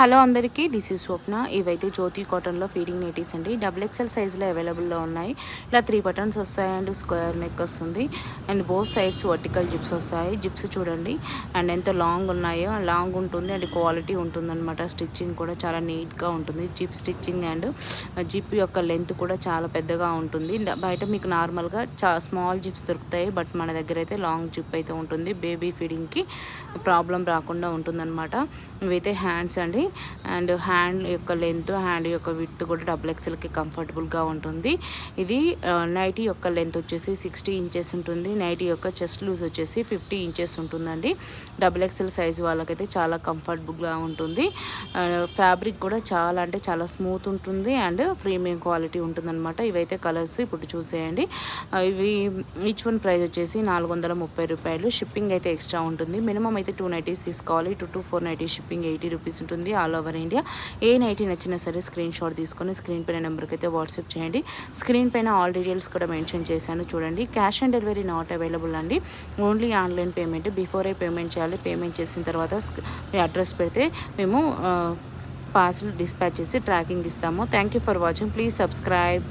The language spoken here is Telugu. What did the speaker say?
హలో అందరికీ, దిస్ ఈజ్ స్వప్న. ఇవైతే జ్యోతి కాటన్లో ఫీడింగ్ నైటీస్ అండి. డబుల్ ఎక్స్ఎల్ సైజులో అవైలబుల్లో ఉన్నాయి. ఇలా 3 బటన్స్ వస్తాయి అండ్ స్క్వేర్ నెక్ వస్తుంది and both sides vertical zips వస్తాయి. జిప్స్ చూడండి అండ్ ఎంత లాంగ్ ఉన్నాయో లాంగ్ ఉంటుంది అండ్ క్వాలిటీ ఉంటుందన్నమాట. స్టిచ్చింగ్ కూడా చాలా నీట్గా ఉంటుంది. జిప్ స్టిచ్చింగ్ అండ్ జిప్ యొక్క లెంత్ కూడా చాలా పెద్దగా ఉంటుంది. బయట మీకు నార్మల్గా స్మాల్ జిప్స్ దొరుకుతాయి, బట్ మన దగ్గర అయితే లాంగ్ జిప్ అయితే ఉంటుంది. బేబీ ఫీడింగ్కి ప్రాబ్లం రాకుండా ఉంటుందన్నమాట. ఇవైతే హ్యాండ్స్ అండి అండ్ హ్యాండ్ యొక్క లెంత్, హ్యాండ్ యొక్క విడ్త్ కూడా డబుల్ ఎక్స్ఎల్కి కంఫర్టబుల్గా ఉంటుంది. ఇది నైటీ యొక్క లెంత్ వచ్చేసి 60 ఇంచెస్ ఉంటుంది. నైటీ యొక్క చెస్ట్ లూజ్ వచ్చేసి 50 ఇంచెస్ ఉంటుందండి. డబుల్ ఎక్స్ఎల్ సైజు వాళ్ళకైతే చాలా కంఫర్టబుల్గా ఉంటుంది. ఫ్యాబ్రిక్ కూడా చాలా అంటే చాలా స్మూత్ ఉంటుంది అండ్ ప్రీమియం క్వాలిటీ ఉంటుందన్నమాట. ఇవైతే కలర్స్ ఇప్పుడు చూసేయండి. ఇవి ఈచ్ వన్ ప్రైస్ వచ్చేసి 430 రూపాయలు. షిప్పింగ్ అయితే ఎక్స్ట్రా ఉంటుంది. మినిమం అయితే 2 నైటీస్ తీసుకోవాలి. 2 to 4 నైటీస్ షిప్పింగ్ 80 రూపీస్ ఉంటుంది ఆల్ ఓవర్ ఇండియా. ఏ నైటీ నచ్చినా సరే స్క్రీన్ షాట్ తీసుకొని స్క్రీన్ పైన నెంబర్కి అయితే వాట్సాప్ చేయండి. స్క్రీన్ పైన ఆల్ డీటెయిల్స్ కూడా మెన్షన్ చేశాను చూడండి. Cash on delivery not available అండి. Only online payment. Before payment చేయాలి. పేమెంట్ చేసిన తర్వాత మీ అడ్రస్ పెడితే మేము పార్సల్ డిస్పాచ్ చేసి ట్రాకింగ్ ఇస్తాము. Thank you for watching. Please subscribe.